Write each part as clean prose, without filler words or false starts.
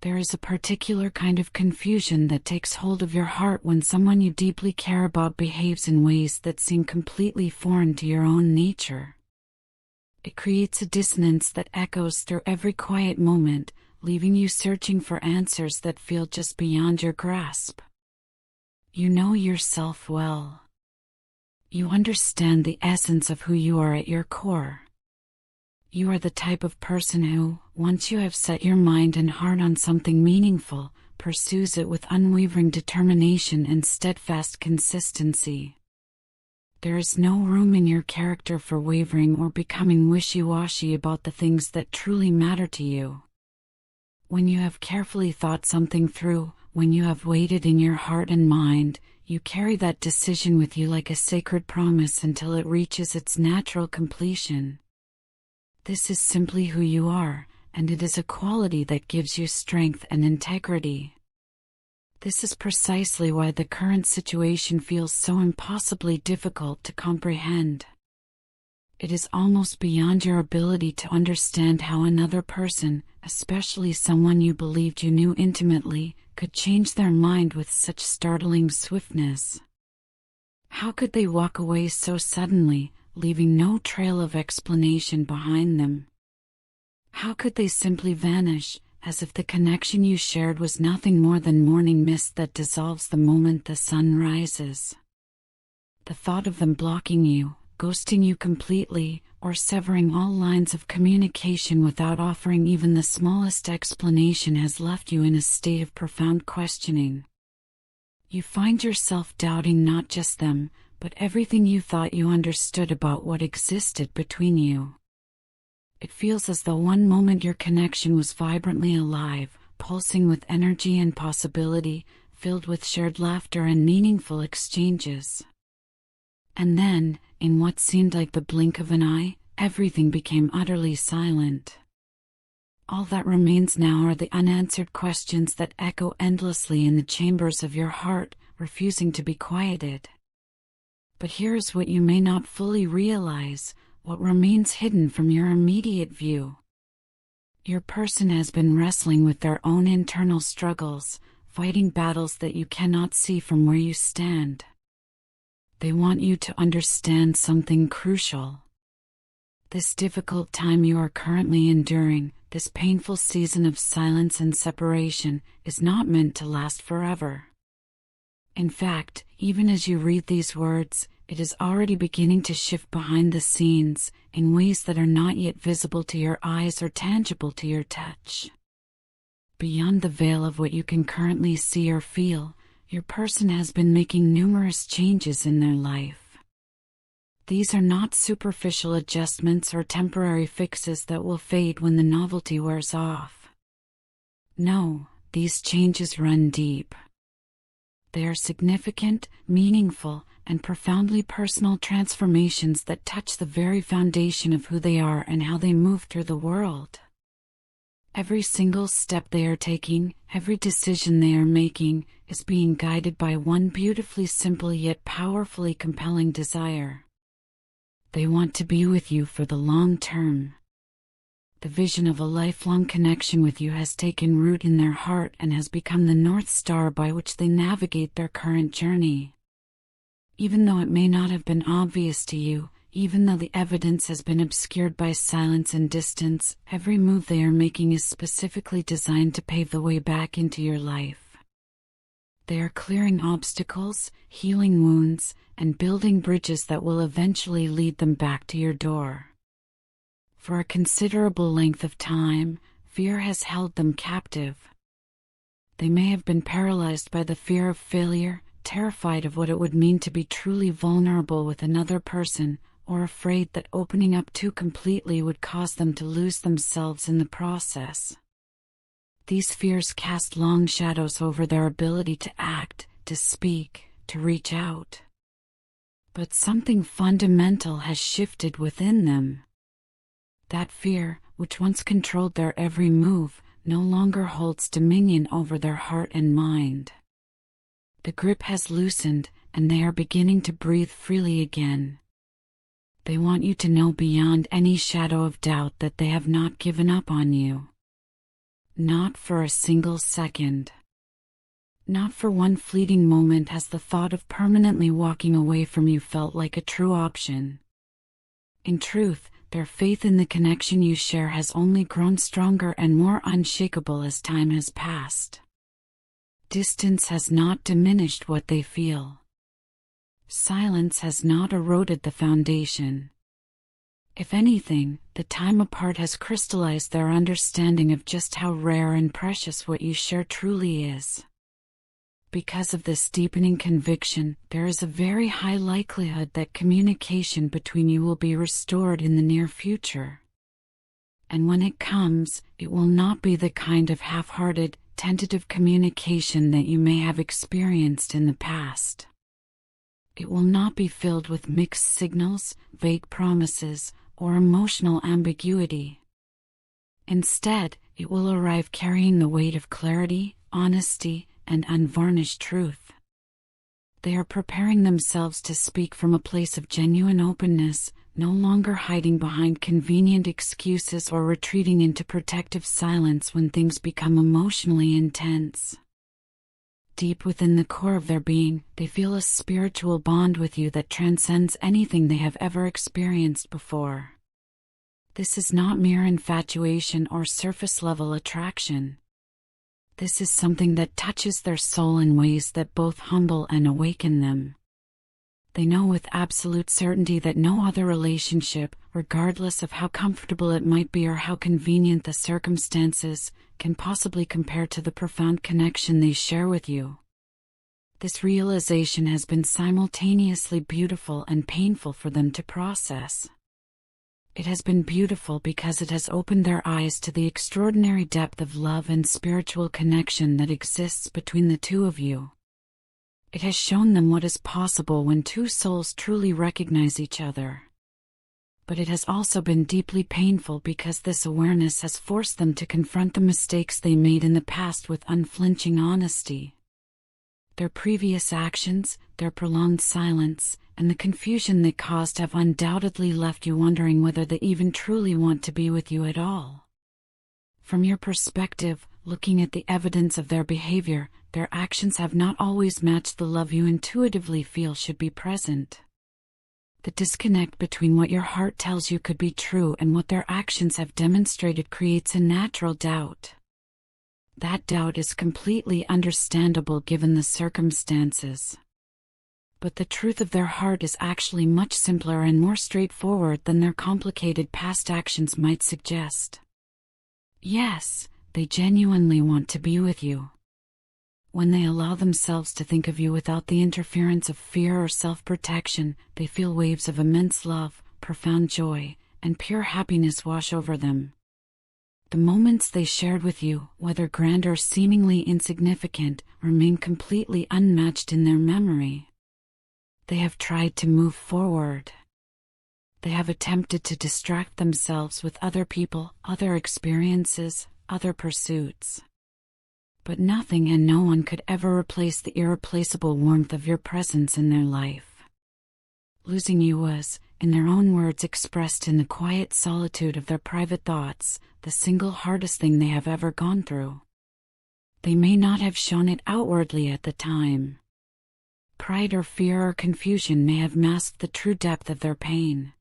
There is a particular kind of confusion that takes hold of your heart when someone you deeply care about behaves in ways that seem completely foreign to your own nature. It creates a dissonance that echoes through every quiet moment, leaving you searching for answers that feel just beyond your grasp. You know yourself well. You understand the essence of who you are at your core. You are the type of person who, once you have set your mind and heart on something meaningful, pursues it with unwavering determination and steadfast consistency. There is no room in your character for wavering or becoming wishy-washy about the things that truly matter to you. When you have carefully thought something through, when you have weighed it in your heart and mind, you carry that decision with you like a sacred promise until it reaches its natural completion. This is simply who you are, and it is a quality that gives you strength and integrity. This is precisely why the current situation feels so impossibly difficult to comprehend. It is almost beyond your ability to understand how another person, especially someone you believed you knew intimately, could change their mind with such startling swiftness. How could they walk away so suddenly, leaving no trail of explanation behind them? How could they simply vanish, as if the connection you shared was nothing more than morning mist that dissolves the moment the sun rises? The thought of them blocking you, ghosting you completely, or severing all lines of communication without offering even the smallest explanation has left you in a state of profound questioning. You find yourself doubting not just them, but everything you thought you understood about what existed between you. It feels as though one moment your connection was vibrantly alive, pulsing with energy and possibility, filled with shared laughter and meaningful exchanges. And then, in what seemed like the blink of an eye, everything became utterly silent. All that remains now are the unanswered questions that echo endlessly in the chambers of your heart, refusing to be quieted. But here is what you may not fully realize, what remains hidden from your immediate view. Your person has been wrestling with their own internal struggles, fighting battles that you cannot see from where you stand. They want you to understand something crucial. This difficult time you are currently enduring, this painful season of silence and separation, is not meant to last forever. In fact, even as you read these words, it is already beginning to shift behind the scenes, in ways that are not yet visible to your eyes or tangible to your touch. Beyond the veil of what you can currently see or feel, your person has been making numerous changes in their life. These are not superficial adjustments or temporary fixes that will fade when the novelty wears off. No, these changes run deep. They are significant, meaningful, and profoundly personal transformations that touch the very foundation of who they are and how they move through the world. Every single step they are taking, every decision they are making, is being guided by one beautifully simple yet powerfully compelling desire. They want to be with you for the long term. The vision of a lifelong connection with you has taken root in their heart and has become the North Star by which they navigate their current journey. Even though it may not have been obvious to you, even though the evidence has been obscured by silence and distance, every move they are making is specifically designed to pave the way back into your life. They are clearing obstacles, healing wounds, and building bridges that will eventually lead them back to your door. For a considerable length of time, fear has held them captive. They may have been paralyzed by the fear of failure, terrified of what it would mean to be truly vulnerable with another person, or afraid that opening up too completely would cause them to lose themselves in the process. These fears cast long shadows over their ability to act, to speak, to reach out. But something fundamental has shifted within them. That fear, which once controlled their every move, no longer holds dominion over their heart and mind. The grip has loosened, and they are beginning to breathe freely again. They want you to know beyond any shadow of doubt that they have not given up on you. Not for a single second. Not for one fleeting moment has the thought of permanently walking away from you felt like a true option. In truth, their faith in the connection you share has only grown stronger and more unshakable as time has passed. Distance has not diminished what they feel. Silence has not eroded the foundation. If anything, the time apart has crystallized their understanding of just how rare and precious what you share truly is. Because of this deepening conviction, there is a very high likelihood that communication between you will be restored in the near future. And when it comes, it will not be the kind of half-hearted, tentative communication that you may have experienced in the past. It will not be filled with mixed signals, vague promises, or emotional ambiguity. Instead, it will arrive carrying the weight of clarity, honesty, and unvarnished truth. They are preparing themselves to speak from a place of genuine openness, no longer hiding behind convenient excuses or retreating into protective silence when things become emotionally intense. Deep within the core of their being, they feel a spiritual bond with you that transcends anything they have ever experienced before. This is not mere infatuation or surface-level attraction. This is something that touches their soul in ways that both humble and awaken them. They know with absolute certainty that no other relationship, regardless of how comfortable it might be or how convenient the circumstances, can possibly compare to the profound connection they share with you. This realization has been simultaneously beautiful and painful for them to process. It has been beautiful because it has opened their eyes to the extraordinary depth of love and spiritual connection that exists between the two of you. It has shown them what is possible when two souls truly recognize each other. But it has also been deeply painful because this awareness has forced them to confront the mistakes they made in the past with unflinching honesty. Their previous actions, their prolonged silence, and the confusion they caused have undoubtedly left you wondering whether they even truly want to be with you at all. From your perspective, looking at the evidence of their behavior, their actions have not always matched the love you intuitively feel should be present. The disconnect between what your heart tells you could be true and what their actions have demonstrated creates a natural doubt. That doubt is completely understandable given the circumstances. But the truth of their heart is actually much simpler and more straightforward than their complicated past actions might suggest. Yes, they genuinely want to be with you. When they allow themselves to think of you without the interference of fear or self-protection, they feel waves of immense love, profound joy, and pure happiness wash over them. The moments they shared with you, whether grand or seemingly insignificant, remain completely unmatched in their memory. They have tried to move forward. They have attempted to distract themselves with other people, other experiences, other pursuits. But nothing and no one could ever replace the irreplaceable warmth of your presence in their life. Losing you was, in their own words expressed in the quiet solitude of their private thoughts, the single hardest thing they have ever gone through. They may not have shown it outwardly at the time. Pride or fear or confusion may have masked the true depth of their pain.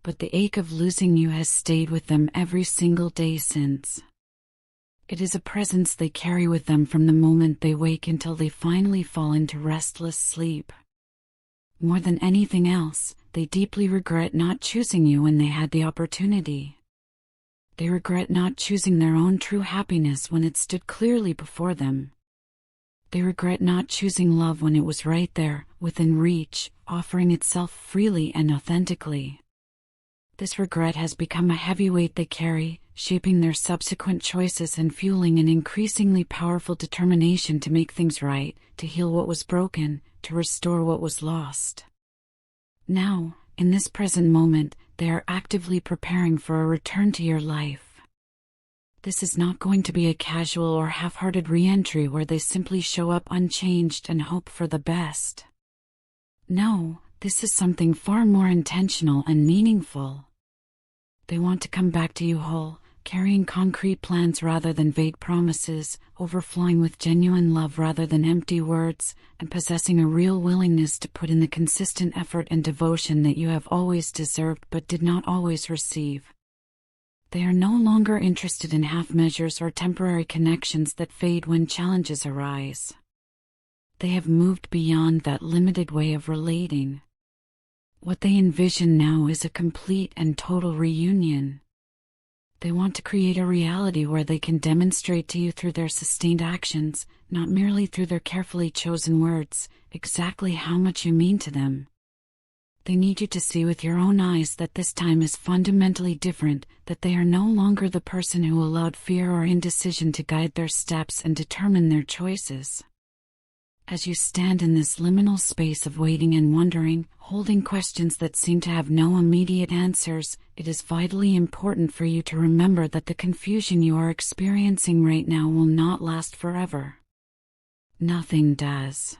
But the ache of losing you has stayed with them every single day since. It is a presence they carry with them from the moment they wake until they finally fall into restless sleep. More than anything else, they deeply regret not choosing you when they had the opportunity. They regret not choosing their own true happiness when it stood clearly before them. They regret not choosing love when it was right there, within reach, offering itself freely and authentically. This regret has become a heavy weight they carry, shaping their subsequent choices and fueling an increasingly powerful determination to make things right, to heal what was broken, to restore what was lost. Now, in this present moment, they are actively preparing for a return to your life. This is not going to be a casual or half-hearted re-entry where they simply show up unchanged and hope for the best. No, this is something far more intentional and meaningful. They want to come back to you whole, carrying concrete plans rather than vague promises, overflowing with genuine love rather than empty words, and possessing a real willingness to put in the consistent effort and devotion that you have always deserved but did not always receive. They are no longer interested in half measures or temporary connections that fade when challenges arise. They have moved beyond that limited way of relating. What they envision now is a complete and total reunion. They want to create a reality where they can demonstrate to you through their sustained actions, not merely through their carefully chosen words, exactly how much you mean to them. They need you to see with your own eyes that this time is fundamentally different, that they are no longer the person who allowed fear or indecision to guide their steps and determine their choices. As you stand in this liminal space of waiting and wondering, holding questions that seem to have no immediate answers, it is vitally important for you to remember that the confusion you are experiencing right now will not last forever. Nothing does.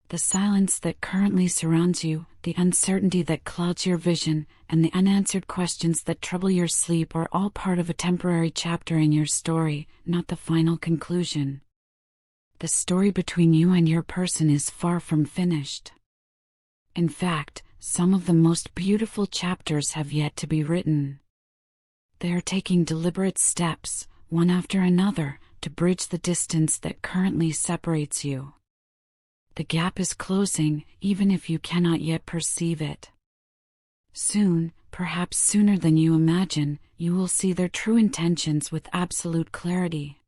The silence that currently surrounds you, the uncertainty that clouds your vision, and the unanswered questions that trouble your sleep are all part of a temporary chapter in your story, not the final conclusion. The story between you and your person is far from finished. In fact, some of the most beautiful chapters have yet to be written. They are taking deliberate steps, one after another, to bridge the distance that currently separates you. The gap is closing, even if you cannot yet perceive it. Soon, perhaps sooner than you imagine, you will see their true intentions with absolute clarity.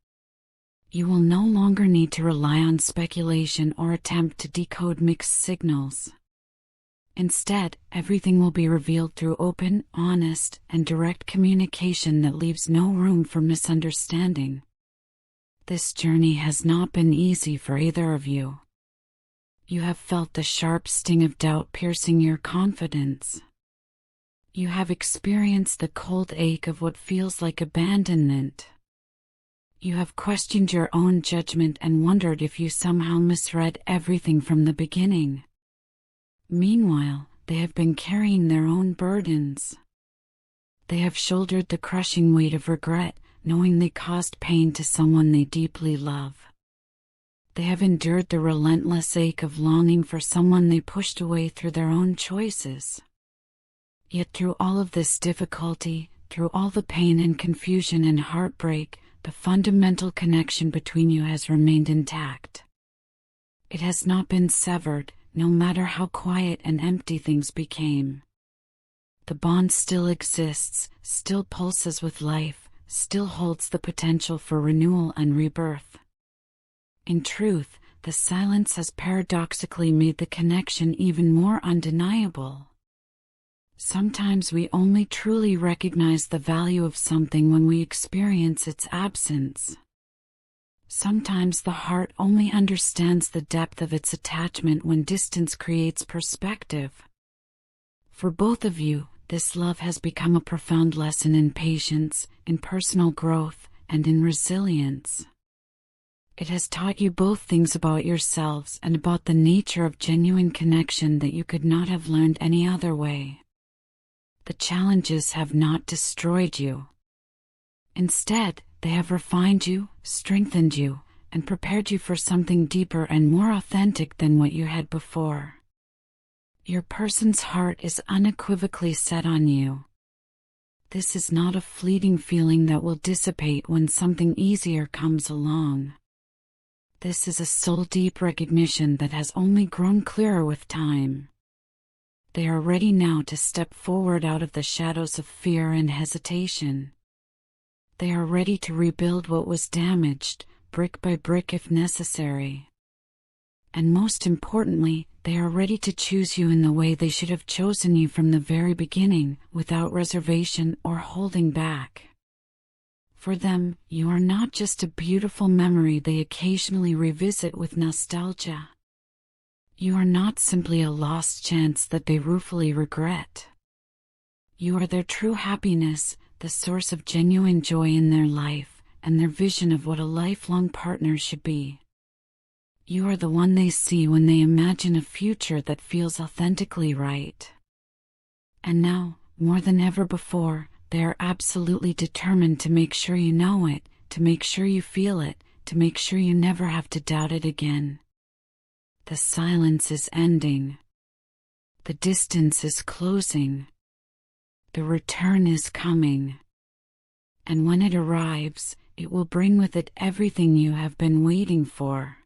You will no longer need to rely on speculation or attempt to decode mixed signals. Instead, everything will be revealed through open, honest, and direct communication that leaves no room for misunderstanding. This journey has not been easy for either of you. You have felt the sharp sting of doubt piercing your confidence. You have experienced the cold ache of what feels like abandonment. You have questioned your own judgment and wondered if you somehow misread everything from the beginning. Meanwhile, they have been carrying their own burdens. They have shouldered the crushing weight of regret, knowing they caused pain to someone they deeply love. They have endured the relentless ache of longing for someone they pushed away through their own choices. Yet through all of this difficulty, through all the pain and confusion and heartbreak, the fundamental connection between you has remained intact. It has not been severed, no matter how quiet and empty things became. The bond still exists, still pulses with life, still holds the potential for renewal and rebirth. In truth, the silence has paradoxically made the connection even more undeniable. Sometimes we only truly recognize the value of something when we experience its absence. Sometimes the heart only understands the depth of its attachment when distance creates perspective. For both of you, this love has become a profound lesson in patience, in personal growth, and in resilience. It has taught you both things about yourselves and about the nature of genuine connection that you could not have learned any other way. The challenges have not destroyed you. Instead, they have refined you, strengthened you, and prepared you for something deeper and more authentic than what you had before. Your person's heart is unequivocally set on you. This is not a fleeting feeling that will dissipate when something easier comes along. This is a soul-deep recognition that has only grown clearer with time. They are ready now to step forward out of the shadows of fear and hesitation. They are ready to rebuild what was damaged, brick by brick if necessary. And most importantly, they are ready to choose you in the way they should have chosen you from the very beginning, without reservation or holding back. For them, you are not just a beautiful memory they occasionally revisit with nostalgia. You are not simply a lost chance that they ruefully regret. You are their true happiness, the source of genuine joy in their life, and their vision of what a lifelong partner should be. You are the one they see when they imagine a future that feels authentically right. And now, more than ever before, They are absolutely determined to make sure you know it, to make sure you feel it, to make sure you never have to doubt it again. The silence is ending. The distance is closing. The return is coming. And when it arrives, it will bring with it everything you have been waiting for.